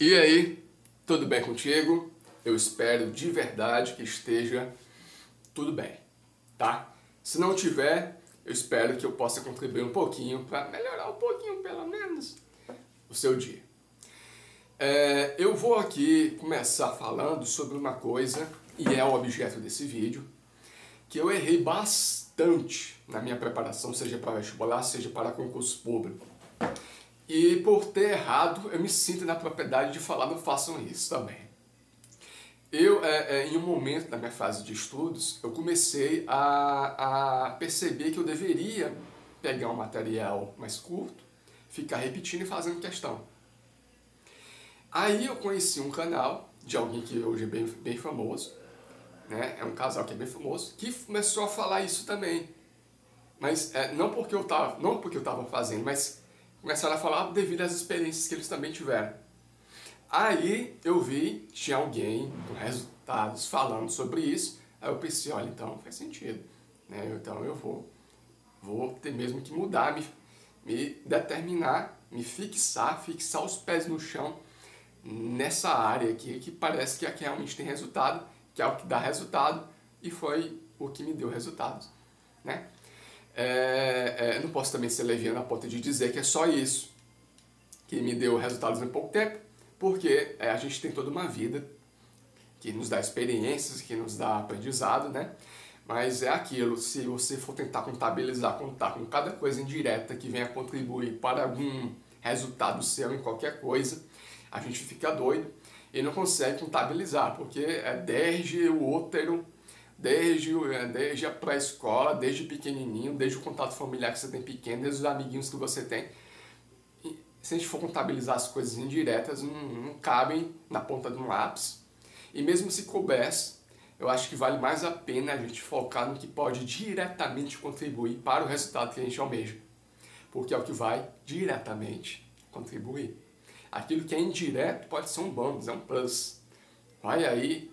E aí, tudo bem contigo? Eu espero de verdade que esteja tudo bem, tá? Se não tiver, eu espero que eu possa contribuir um pouquinho para melhorar um pouquinho, pelo menos, o seu dia. Eu vou aqui começar falando sobre uma coisa, e é o objeto desse vídeo, que eu errei bastante na minha preparação, seja para vestibular, seja para concurso público. E por ter errado, eu me sinto na propriedade de falar, não façam isso também. Em um momento da minha fase de estudos, eu comecei a perceber que eu deveria pegar um material mais curto, ficar repetindo e fazendo questão. Aí eu conheci um canal de alguém que hoje é bem famoso, né? É um casal que é bem famoso, que começou a falar isso também. Mas não porque eu estava fazendo, mas começaram a falar devido às experiências que eles também tiveram. Aí eu vi, tinha alguém com resultados falando sobre isso, aí eu pensei, olha, então faz sentido, né? Então eu vou ter mesmo que mudar, me determinar, me fixar os pés no chão nessa área aqui, que parece que aqui realmente tem resultado, que é o que dá resultado, e foi o que me deu resultados, né? Não posso também ser leviano a ponto de dizer que é só isso que me deu resultados em pouco tempo, porque a gente tem toda uma vida que nos dá experiências, que nos dá aprendizado, né? Mas é aquilo, se você for tentar contabilizar, contar com cada coisa indireta que venha contribuir para algum resultado seu em qualquer coisa, a gente fica doido e não consegue contabilizar, porque é desde o útero, desde a pré-escola, desde pequenininho, desde o contato familiar que você tem pequeno, desde os amiguinhos que você tem. E se a gente for contabilizar as coisas indiretas, não cabem na ponta de um lápis. E mesmo se coubesse, eu acho que vale mais a pena a gente focar no que pode diretamente contribuir para o resultado que a gente almeja. Porque é o que vai diretamente contribuir. Aquilo que é indireto pode ser um bônus, é um plus. Vai aí,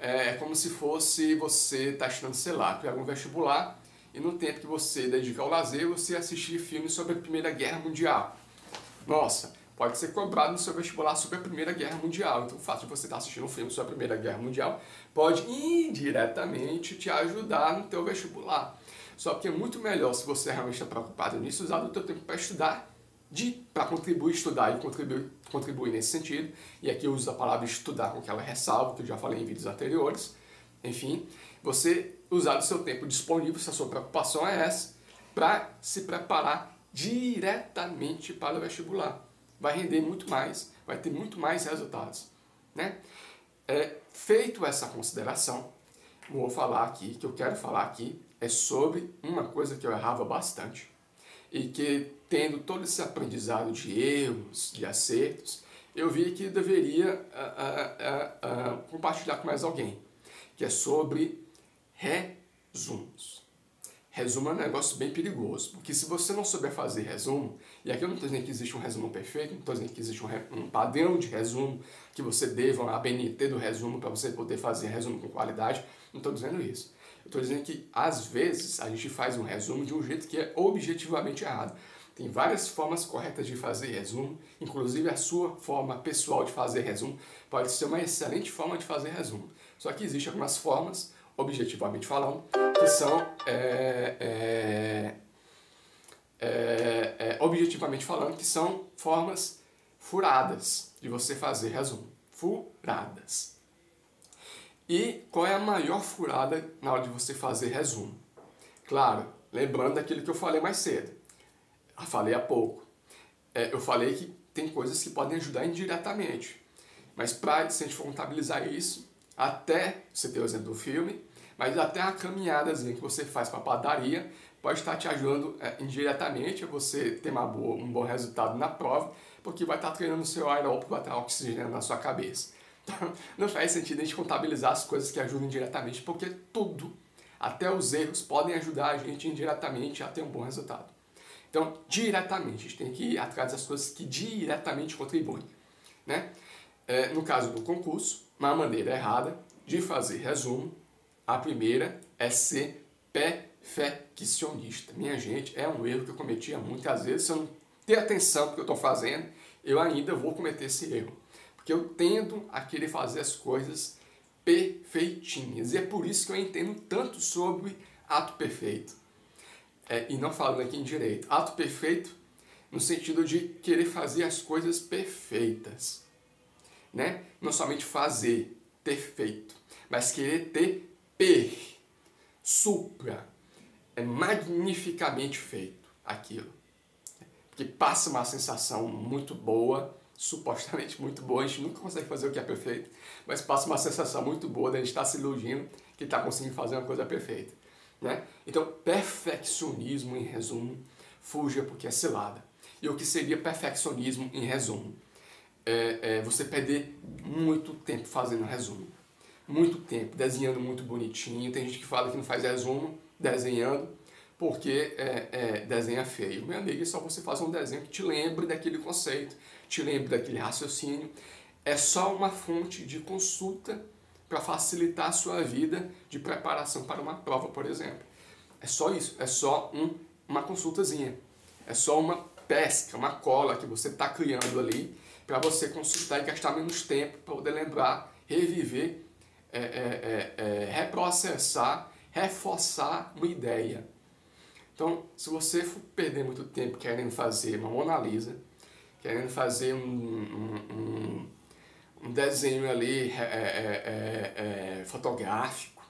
é como se fosse você estar estudando, sei lá, para algum vestibular, e no tempo que você dedica ao lazer, você assistir filmes sobre a Primeira Guerra Mundial. Nossa, pode ser cobrado no seu vestibular sobre a Primeira Guerra Mundial. Então o fato de você estar assistindo um filme sobre a Primeira Guerra Mundial pode indiretamente te ajudar no teu vestibular. Só que é muito melhor, se você realmente está preocupado nisso, usar o teu tempo para estudar, para contribuir, estudar e contribuir nesse sentido. E aqui eu uso a palavra estudar com aquela ressalva que eu já falei em vídeos anteriores. Enfim, você usar o seu tempo disponível, se a sua preocupação é essa, para se preparar diretamente para o vestibular. Vai render muito mais, vai ter muito mais resultados, né? Feito essa consideração, vou falar aqui, que eu quero falar aqui, é sobre uma coisa que eu errava bastante e que, tendo todo esse aprendizado de erros, de acertos, eu vi que deveria compartilhar com mais alguém, que é sobre resumos. Resumo é um negócio bem perigoso, porque se você não souber fazer resumo, e aqui eu não estou dizendo que existe um resumo perfeito, não estou dizendo que existe um padrão de resumo, que você deva a ABNT do resumo para você poder fazer resumo com qualidade, não estou dizendo isso. Eu estou dizendo que, às vezes, a gente faz um resumo de um jeito que é objetivamente errado. Tem várias formas corretas de fazer resumo, inclusive a sua forma pessoal de fazer resumo pode ser uma excelente forma de fazer resumo. Só que existem algumas formas, objetivamente falando, que são, objetivamente falando, que são formas furadas de você fazer resumo. Furadas. E qual é a maior furada na hora de você fazer resumo? Claro, lembrando daquilo que eu falei mais cedo. Eu falei há pouco. Eu falei que tem coisas que podem ajudar indiretamente. Mas se a gente for contabilizar isso, até, você ter o exemplo do filme, mas até a caminhadazinha que você faz para a padaria pode estar te ajudando indiretamente a você ter um bom resultado na prova, porque vai estar treinando o seu aeróbico, vai estar oxigenando na sua cabeça. Então, não faz sentido a gente contabilizar as coisas que ajudam indiretamente, porque tudo, até os erros, podem ajudar a gente indiretamente a ter um bom resultado. Então, diretamente, a gente tem que ir atrás das coisas que diretamente contribuem, né? No caso do concurso, uma maneira errada de fazer resumo, a primeira é ser perfeccionista. Minha gente, é um erro que eu cometia muitas vezes. Se eu não ter atenção no que eu estou fazendo, eu ainda vou cometer esse erro. Porque eu tendo a querer fazer as coisas perfeitinhas. E é por isso que eu entendo tanto sobre ato perfeito. E não falando aqui em direito. Ato perfeito no sentido de querer fazer as coisas perfeitas. Né? Não somente fazer, ter feito, mas querer ter supra, magnificamente feito aquilo. Porque passa uma sensação muito boa, supostamente muito boa, a gente nunca consegue fazer o que é perfeito, mas passa uma sensação muito boa da gente estar se iludindo que está conseguindo fazer uma coisa perfeita. Né? Então, perfeccionismo, em resumo, fuja porque é cilada. E o que seria perfeccionismo, em resumo? Você perder muito tempo fazendo resumo. Muito tempo, desenhando muito bonitinho. Tem gente que fala que não faz resumo desenhando porque desenha feio. Meu amigo, é só você fazer um desenho que te lembre daquele conceito, te lembre daquele raciocínio. É só uma fonte de consulta para facilitar a sua vida de preparação para uma prova, por exemplo. É só isso, é só uma consultazinha. É só uma pesca, uma cola que você está criando ali para você consultar e gastar menos tempo para poder lembrar, reviver, reprocessar, reforçar uma ideia. Então, se você for perder muito tempo querendo fazer uma Mona Lisa, querendo fazer um desenho ali fotográfico,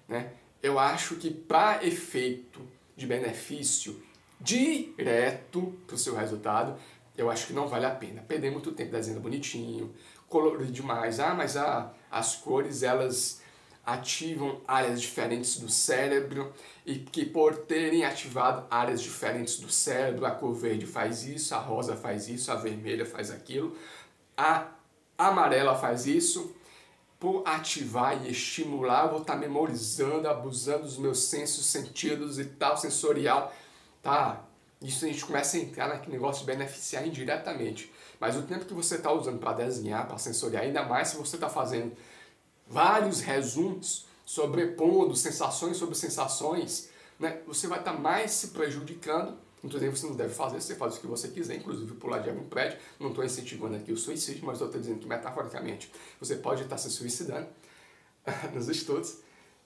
né? Eu acho que para efeito de benefício direto para o seu resultado, eu acho que não vale a pena. Perder muito tempo desenhando bonitinho, colorir demais. Mas as cores, elas ativam áreas diferentes do cérebro e que por terem ativado áreas diferentes do cérebro, a cor verde faz isso, a rosa faz isso, a vermelha faz aquilo, a amarela faz isso. Por ativar e estimular, eu vou estar memorizando, abusando dos meus sensos, sentidos e tal, sensorial, tá? Isso a gente começa a entrar naquele negócio de beneficiar indiretamente. Mas o tempo que você está usando para desenhar, para sensoriar, ainda mais se você está fazendo vários resumos, sobrepondo sensações sobre sensações, né? Você vai estar mais se prejudicando. Inclusive, você não deve fazer, você faz o que você quiser, inclusive pular de algum prédio. Não estou incentivando aqui o suicídio, mas estou dizendo que, metaforicamente, você pode estar se suicidando nos estudos,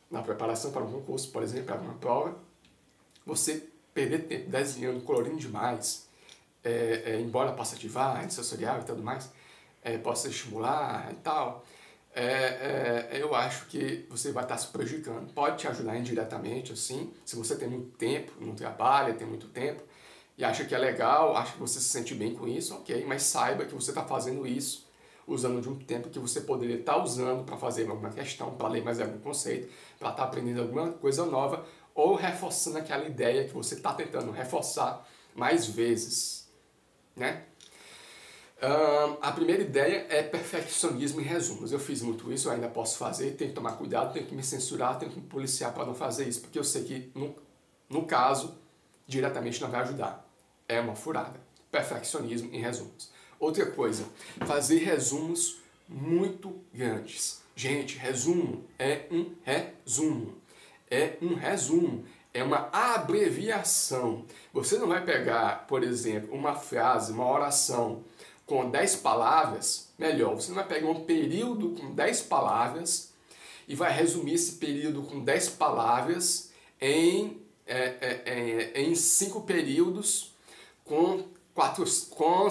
na preparação para um concurso, por exemplo, para uma prova. Você perder tempo desenhando, colorindo demais, embora possa ativar, sensorial e tudo mais, possa estimular e tal, eu acho que você vai estar se prejudicando. Pode te ajudar indiretamente, assim, se você tem muito tempo, não trabalha, tem muito tempo, e acha que é legal, acha que você se sente bem com isso, ok, mas saiba que você está fazendo isso usando de um tempo que você poderia estar usando para fazer alguma questão, para ler mais algum conceito, para estar aprendendo alguma coisa nova, ou reforçando aquela ideia que você está tentando reforçar mais vezes, né? A primeira ideia é perfeccionismo em resumos. Eu fiz muito isso, eu ainda posso fazer, tenho que tomar cuidado, tenho que me censurar, tenho que me policiar para não fazer isso, porque eu sei que, no caso, diretamente não vai ajudar. É uma furada. Perfeccionismo em resumos. Outra coisa, fazer resumos muito grandes. Gente, resumo é um resumo. É um resumo. É uma abreviação. Você não vai pegar, por exemplo, uma frase, uma oração com 10 palavras, melhor, você não vai pegar um período com 10 palavras e vai resumir esse período com 10 palavras em 5 períodos com,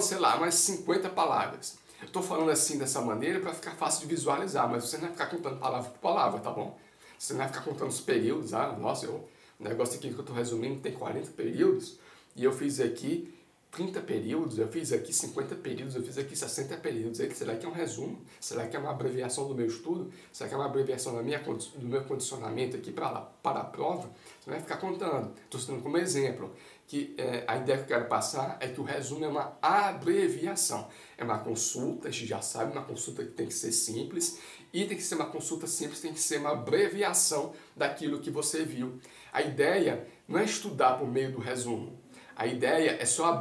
sei lá, mais 50 palavras. Eu estou falando assim dessa maneira para ficar fácil de visualizar, mas você não vai ficar contando palavra por palavra, tá bom? Você não vai ficar contando os períodos, nossa, o negócio aqui que eu estou resumindo tem 40 períodos, e eu fiz aqui 30 períodos, eu fiz aqui 50 períodos, eu fiz aqui 60 períodos. Será que é um resumo? Será que é uma abreviação do meu estudo? Será que é uma abreviação do meu condicionamento aqui para a prova? Você vai ficar contando. Estou citando como exemplo que a ideia que eu quero passar é que o resumo é uma abreviação. É uma consulta, a gente já sabe, uma consulta que tem que ser simples, e tem que ser uma consulta simples, tem que ser uma abreviação daquilo que você viu. A ideia não é estudar por meio do resumo. A ideia é só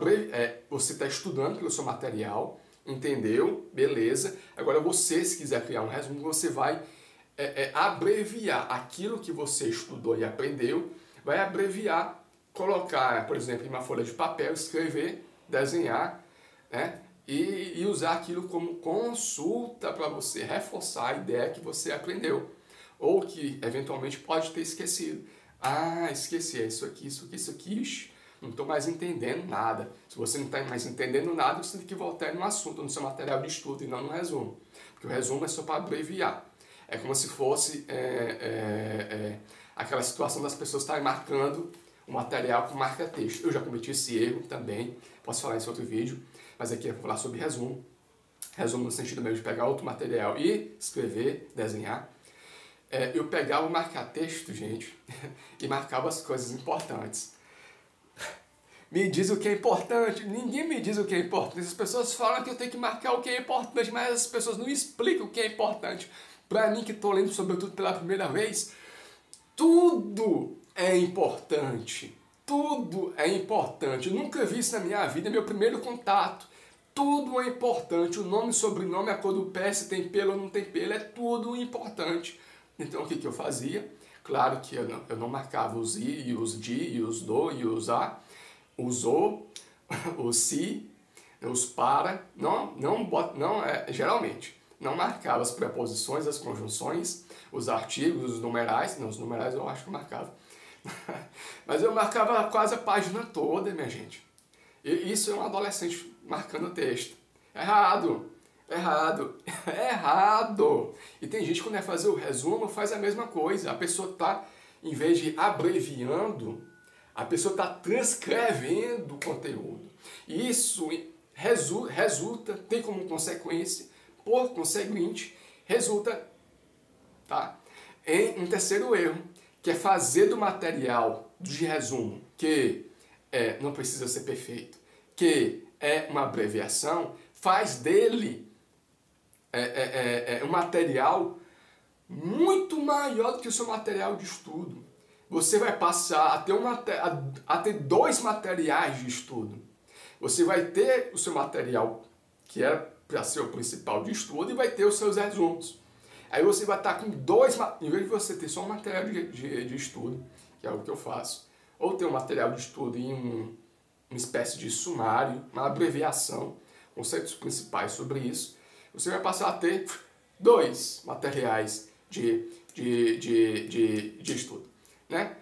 você está estudando pelo seu material, entendeu? Beleza. Agora você, se quiser criar um resumo, você vai abreviar aquilo que você estudou e aprendeu, vai abreviar, colocar, por exemplo, em uma folha de papel, escrever, desenhar, né? e usar aquilo como consulta para você reforçar a ideia que você aprendeu, ou que eventualmente pode ter esquecido. Ah, esqueci, é isso aqui, ixi, não estou mais entendendo nada. Se você não está mais entendendo nada, você tem que voltar no assunto, no seu material de estudo e não no resumo. Porque o resumo é só para abreviar. É como se fosse aquela situação das pessoas estarem marcando o material com marca-texto. Eu já cometi esse erro também, posso falar isso em outro vídeo, mas aqui eu vou falar sobre resumo. Resumo no sentido mesmo de pegar outro material e escrever, desenhar. Eu pegava o marca-texto, gente, e marcava as coisas importantes. Me diz o que é importante. Ninguém me diz o que é importante. As pessoas falam que eu tenho que marcar o que é importante, mas as pessoas não explicam o que é importante. Para mim, que estou lendo sobretudo pela primeira vez, tudo é importante. Tudo é importante. Eu nunca vi isso na minha vida, é meu primeiro contato. Tudo é importante. O nome, sobrenome, a cor do pé, se tem pelo ou não tem pelo, é tudo importante. Então, o que eu fazia? Claro que eu não marcava os i, e os de, e os do, e os a. Usou, o se, os para, geralmente, não marcava as preposições, as conjunções, os artigos, os numerais, não, os numerais eu acho que eu marcava, mas eu marcava quase a página toda, minha gente. E isso é um adolescente marcando texto. Errado, errado, errado. E tem gente que quando vai fazer o resumo, faz a mesma coisa, a pessoa está, em vez de abreviando, a pessoa está transcrevendo o conteúdo. E isso resulta, tem como consequência, por conseguinte, resulta em um terceiro erro, que é fazer do material de resumo, que não precisa ser perfeito, que é uma abreviação, faz dele um material muito maior do que o seu material de estudo. Você vai passar a ter dois materiais de estudo. Você vai ter o seu material, que é para ser o principal de estudo, e vai ter os seus resumos. Aí você vai estar com dois, em vez de você ter só um material de estudo, que é o que eu faço, ou ter um material de estudo em uma espécie de sumário, uma abreviação, conceitos principais sobre isso, você vai passar a ter dois materiais de estudo. Né?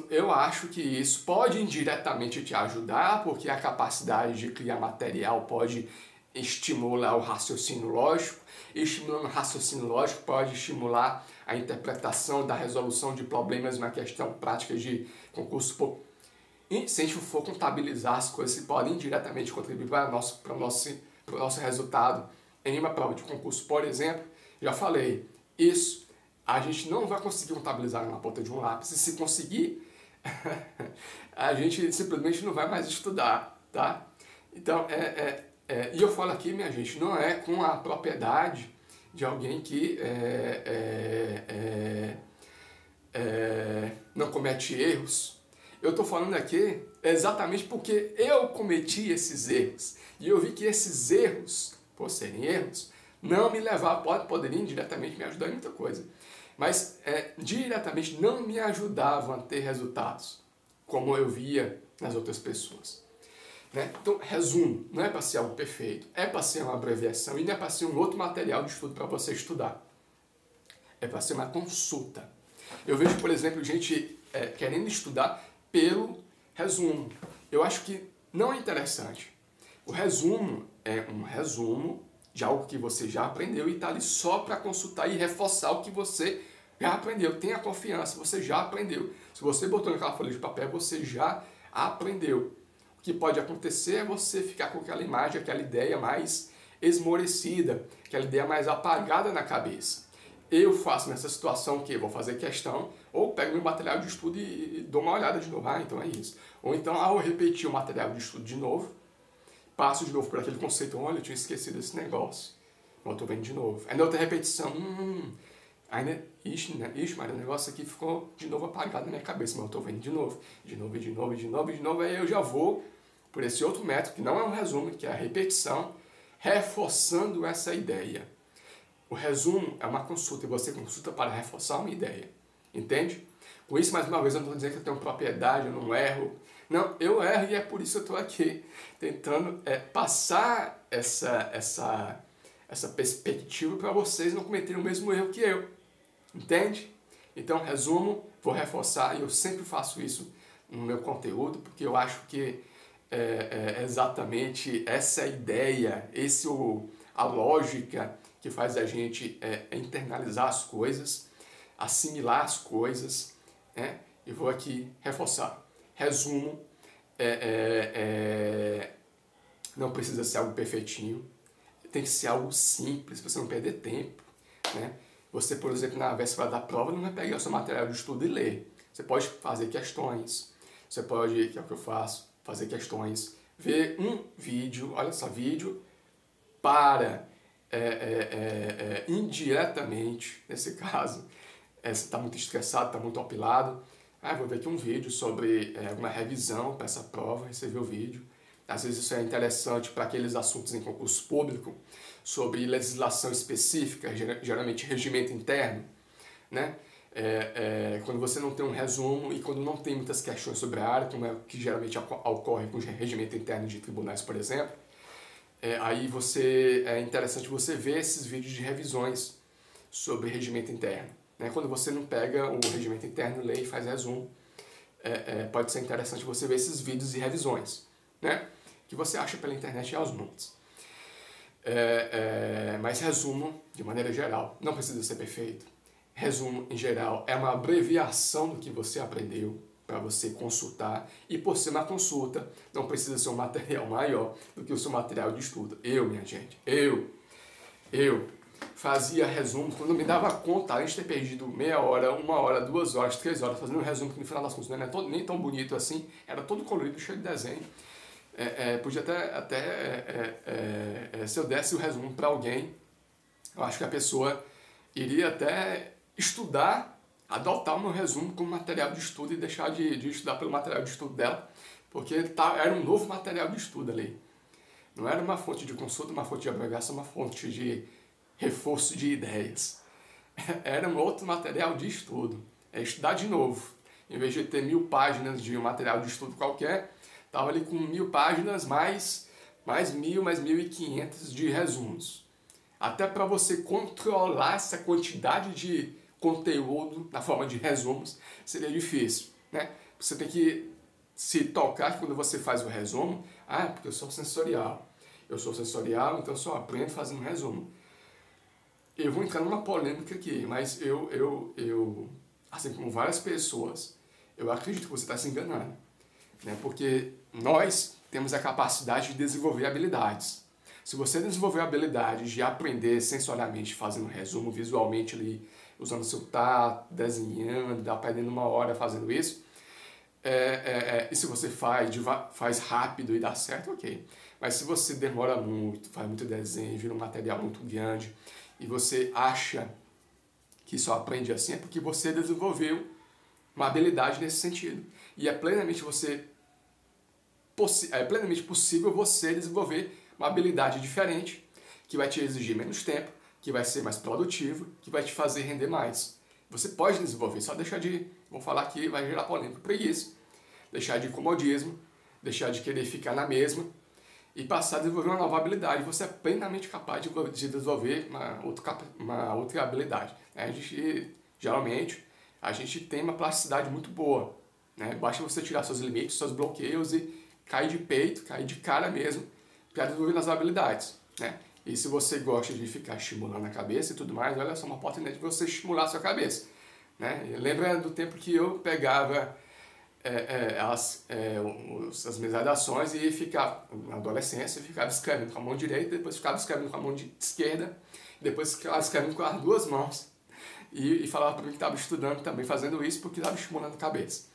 Eu acho que isso pode indiretamente te ajudar, porque a capacidade de criar material pode estimular o raciocínio lógico, e estimulando o raciocínio lógico pode estimular a interpretação da resolução de problemas na questão prática de concurso. E se a gente for contabilizar as coisas que podem indiretamente contribuir para o nosso resultado em uma prova de concurso, por exemplo, já falei, isso a gente não vai conseguir contabilizar na ponta de um lápis. E se conseguir, a gente simplesmente não vai mais estudar, tá? Então, e eu falo aqui, minha gente, não é com a propriedade de alguém que não comete erros. Eu estou falando aqui exatamente porque eu cometi esses erros. E eu vi que esses erros, por serem erros, não me levavam, poderiam diretamente me ajudar em muita coisa. Mas diretamente não me ajudavam a ter resultados, como eu via nas outras pessoas. Né? Então, resumo, não é para ser algo perfeito, é para ser uma abreviação e não é para ser um outro material de estudo para você estudar. É para ser uma consulta. Eu vejo, por exemplo, gente querendo estudar pelo resumo. Eu acho que não é interessante. O resumo é um resumo de algo que você já aprendeu e está ali só para consultar e reforçar o que você já aprendeu. Tenha confiança, você já aprendeu. Se você botou naquela folha de papel, você já aprendeu. O que pode acontecer é você ficar com aquela imagem, aquela ideia mais esmorecida, aquela ideia mais apagada na cabeça. Eu faço nessa situação o quê? Vou fazer questão, ou pego meu material de estudo e dou uma olhada de novo. Ah, então é isso. Ou então, ao repetir o material de estudo de novo, passo de novo por aquele conceito, olha, eu tinha esquecido esse negócio. Eu estou vendo de novo. Aí na outra repetição, ainda, mas o negócio aqui ficou de novo apagado na minha cabeça, mas eu estou vendo de novo. De novo, aí eu já vou por esse outro método, que não é um resumo, que é a repetição, reforçando essa ideia. O resumo é uma consulta, e você consulta para reforçar uma ideia. Entende? Com isso, mais uma vez, eu não estou dizendo que eu tenho propriedade, eu não erro, Não, eu erro e é por isso que eu estou aqui tentando passar essa perspectiva para vocês não cometerem o mesmo erro que eu. Entende? Então, resumo, vou reforçar, e eu sempre faço isso no meu conteúdo, porque eu acho que exatamente essa é a ideia, a lógica que faz a gente internalizar as coisas, assimilar as coisas, né? E vou aqui reforçar. Resumo, não precisa ser algo perfeitinho, tem que ser algo simples, para você não perder tempo, né? Você, por exemplo, na véspera da prova, não vai pegar o seu material de estudo e ler. Você pode fazer questões, você pode, que é o que eu faço, fazer questões, ver um vídeo, olha só, vídeo para indiretamente, nesse caso, você está muito estressado, está muito apilado, vou ver aqui um vídeo sobre alguma revisão para essa prova, você vê o vídeo. Às vezes isso é interessante para aqueles assuntos em concurso público, sobre legislação específica, geralmente regimento interno, né? Quando você não tem um resumo e quando não tem muitas questões sobre a área, como é o que geralmente ocorre com o regimento interno de tribunais, por exemplo, aí é interessante você ver esses vídeos de revisões sobre regimento interno, né? Quando você não pega o regimento interno, lê e faz resumo, pode ser interessante você ver esses vídeos e revisões, né? Que você acha pela internet aos montes. Mas resumo, de maneira geral, não precisa ser perfeito. Resumo, em geral, é uma abreviação do que você aprendeu para você consultar. E por ser uma consulta, não precisa ser um material maior do que o seu material de estudo. Minha gente, eu fazia resumo quando eu me dava conta, além de ter perdido meia hora, 1 hora, 2 horas, 3 horas fazendo um resumo que no final das contas não era nem tão bonito assim, era todo colorido, cheio de desenho. Podia até se eu desse o resumo para alguém, eu acho que a pessoa iria até estudar, adotar o meu resumo como material de estudo e deixar de estudar pelo material de estudo dela, porque era um novo material de estudo ali. Não era uma fonte de consulta, uma fonte de abreviação, uma fonte de reforço de ideias. Era um outro material de estudo. Estudar de novo. Em vez de ter 1000 páginas de um material de estudo qualquer, estava ali com 1000 páginas, mais 1000, mais 1500 de resumos. Até para você controlar essa quantidade de conteúdo na forma de resumos, seria difícil, né? Você tem que se tocar que quando você faz o resumo, porque eu sou sensorial. Eu sou sensorial, então eu só aprendo fazendo resumo. Eu vou entrar numa polêmica aqui, mas eu assim como várias pessoas, eu acredito que você está se enganando, né? Porque nós temos a capacidade de desenvolver habilidades. Se você desenvolver a habilidade de aprender sensorialmente, fazendo resumo visualmente ali, usando seu tato, desenhando, aprendendo 1 hora fazendo isso, e se você faz rápido e dá certo, ok. Mas se você demora muito, faz muito desenho, vira um material muito grande, e você acha que só aprende assim, é porque você desenvolveu uma habilidade nesse sentido. E é plenamente possível você desenvolver uma habilidade diferente, que vai te exigir menos tempo, que vai ser mais produtivo, que vai te fazer render mais. Você pode desenvolver, só deixar vou falar aqui, vai gerar polêmica, preguiça, deixar de comodismo, deixar de querer ficar na mesma e passar a desenvolver uma nova habilidade. Você é plenamente capaz de desenvolver uma outra habilidade. Geralmente, a gente tem uma plasticidade muito boa, né? Basta você tirar seus limites, seus bloqueios e cair de peito, cair de cara mesmo, para desenvolver as habilidades, né? E se você gosta de ficar estimulando a cabeça e tudo mais, olha só, uma oportunidade de você estimular a sua cabeça, né? Lembra do tempo que eu pegava as minhas redações e ficava, na adolescência, ficava escrevendo com a mão direita, depois ficava escrevendo com a mão esquerda, depois ficava escrevendo com as 2 mãos e falava para mim que estava estudando também, fazendo isso porque estava estimulando a cabeça.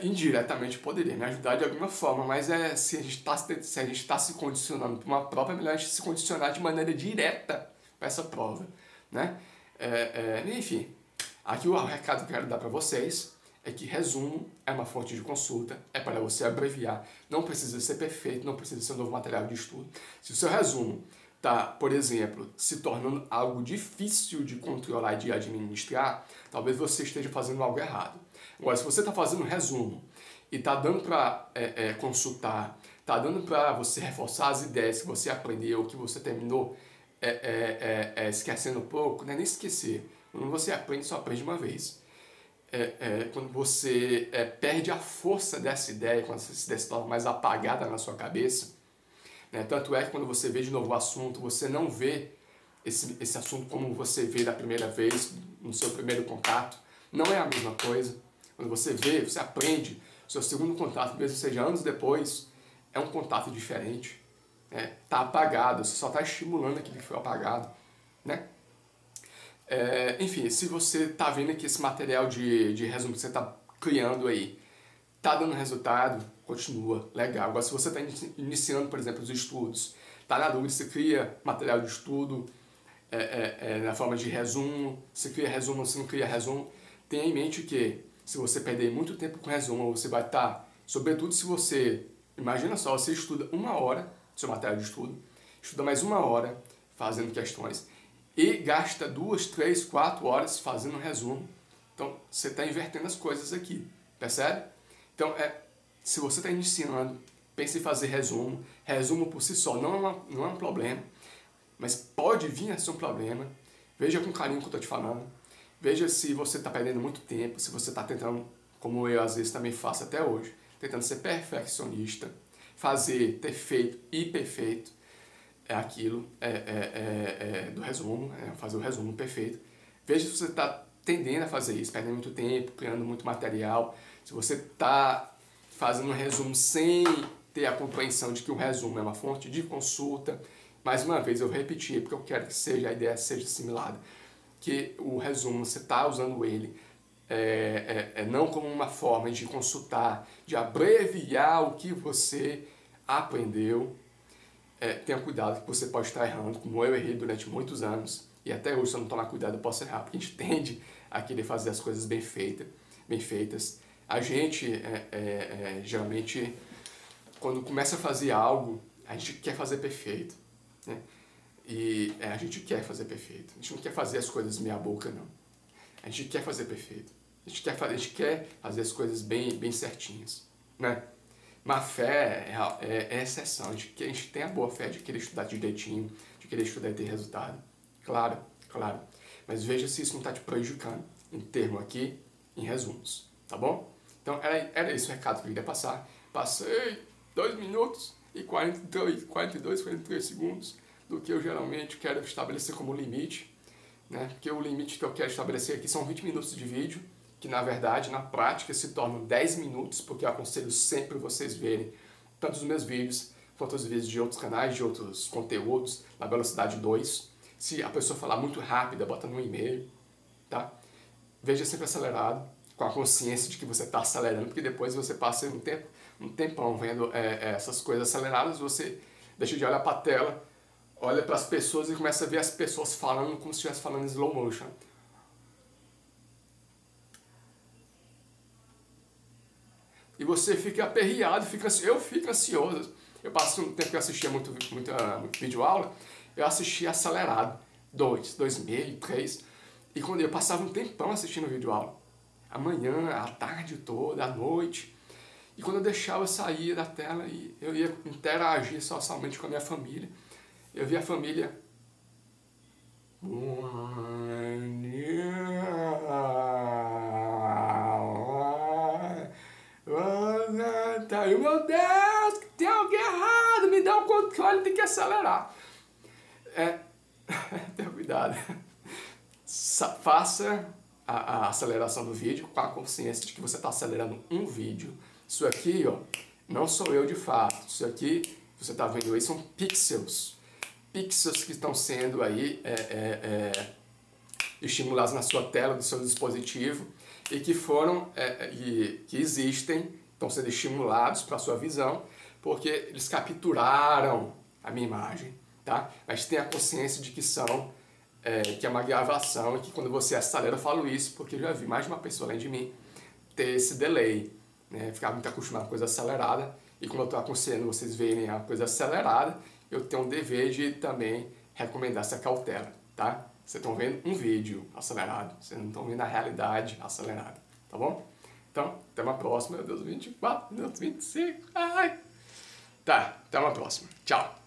Indiretamente poderia me ajudar de alguma forma, mas se a gente está se condicionando para uma prova, é melhor a gente se condicionar de maneira direta para essa prova, né? Enfim, aqui o recado que eu quero dar para vocês é que resumo é uma fonte de consulta, é para você abreviar, não precisa ser perfeito, não precisa ser um novo material de estudo. Se o seu resumo está, por exemplo, se tornando algo difícil de controlar e de administrar, talvez você esteja fazendo algo errado. Agora, se você está fazendo um resumo e está dando para consultar, está dando para você reforçar as ideias que você aprendeu, que você terminou esquecendo um pouco, não é nem esquecer. Quando você aprende, só aprende uma vez. Quando você perde a força dessa ideia, quando essa ideia se torna mais apagada na sua cabeça, né? Tanto é que quando você vê de novo o assunto, você não vê esse assunto como você vê da primeira vez, no seu primeiro contato. Não é a mesma coisa. Quando você vê, você aprende, o seu segundo contato, mesmo seja anos depois, é um contato diferente. Está apagado, você só está estimulando aquilo que foi apagado. Né? Enfim, se você está vendo que esse material de resumo que você está criando aí está dando resultado, continua, legal. Agora, se você está iniciando, por exemplo, os estudos, está na dúvida, você cria material de estudo na forma de resumo, você cria resumo, você não cria resumo, tenha em mente que se você perder muito tempo com resumo, você vai estar, sobretudo se você, imagina só, você estuda 1 hora, seu material de estudo, estuda mais 1 hora fazendo questões, e gasta 2, 3, 4 horas fazendo um resumo. Então, você está invertendo as coisas aqui, percebe? Então, se você está iniciando, pense em fazer resumo. Resumo por si só não é um problema, mas pode vir a ser um problema. Veja com carinho o que eu estou te falando. Veja se você está perdendo muito tempo, se você está tentando, como eu às vezes também faço até hoje, tentando ser perfeccionista, fazer, ter feito e perfeito. Aquilo do resumo, fazer o resumo perfeito. Veja se você está tendendo a fazer isso, perdendo muito tempo, criando muito material. Se você está fazendo um resumo sem ter a compreensão de que o resumo é uma fonte de consulta, mais uma vez eu vou repetir, porque eu quero que a ideia seja assimilada, que o resumo, você está usando ele não como uma forma de consultar, de abreviar o que você aprendeu. Tenha cuidado que você pode estar errando, como eu errei durante muitos anos, e até hoje se eu não tomar cuidado eu posso errar, porque a gente tende a querer fazer as coisas bem feitas. A gente, geralmente, quando começa a fazer algo, a gente quer fazer perfeito, né? E a gente quer fazer perfeito, a gente não quer fazer as coisas meia boca, não. A gente quer fazer perfeito, a gente quer fazer as coisas bem certinhas, né? Má fé é exceção, a gente tem a boa fé de querer estudar direitinho, de querer estudar e ter resultado. Claro. Mas veja se isso não está te prejudicando, em termo aqui, em resumos, tá bom? Então era esse o recado que eu queria passar. Passei 2 minutos e 43 segundos do que eu geralmente quero estabelecer como limite, né? Porque o limite que eu quero estabelecer aqui são 20 minutos de vídeo, que na verdade, na prática, se tornam 10 minutos, porque eu aconselho sempre vocês verem tanto os meus vídeos, quanto os vídeos de outros canais, de outros conteúdos, na velocidade 2. Se a pessoa falar muito rápido, bota no e-mail, tá? Veja sempre acelerado, com a consciência de que você está acelerando, porque depois você passa um tempão vendo essas coisas aceleradas, você deixa de olhar para a tela, olha para as pessoas e começa a ver as pessoas falando como se estivesse falando em slow motion. E você fica aperreado, eu fico ansioso. Eu passo um tempo que eu assistia muito vídeo aula, eu assistia acelerado, 2,5, 3. E quando eu passava um tempão assistindo vídeo aula, a manhã, a tarde toda, à noite. E quando eu deixava, eu saía da tela e eu ia interagir somente com a minha família. Eu via a família... E meu Deus, tem algo errado, me dá um controle, tem que acelerar. Tenha cuidado. Faça a aceleração do vídeo com a consciência de que você está acelerando um vídeo. Isso aqui, ó, não sou eu de fato. Isso aqui, você está vendo aí, são pixels. Pixels que estão sendo aí estimulados na sua tela do seu dispositivo e que foram, que existem, estão sendo estimulados para a sua visão, porque eles capturaram a minha imagem, tá? Mas tenha consciência de que que é uma gravação e que quando você acelera, eu falo isso porque eu já vi mais de uma pessoa além de mim ter esse delay, né? Ficar muito acostumado com coisa acelerada, e quando eu estou aconselhando vocês verem a coisa acelerada, eu tenho o dever de também recomendar essa cautela, tá? Vocês estão vendo um vídeo acelerado, vocês não estão vendo a realidade acelerada, tá bom? Então, até uma próxima, meu Deus, 24, meu Deus, 25, ai! Tá, até uma próxima. Tchau!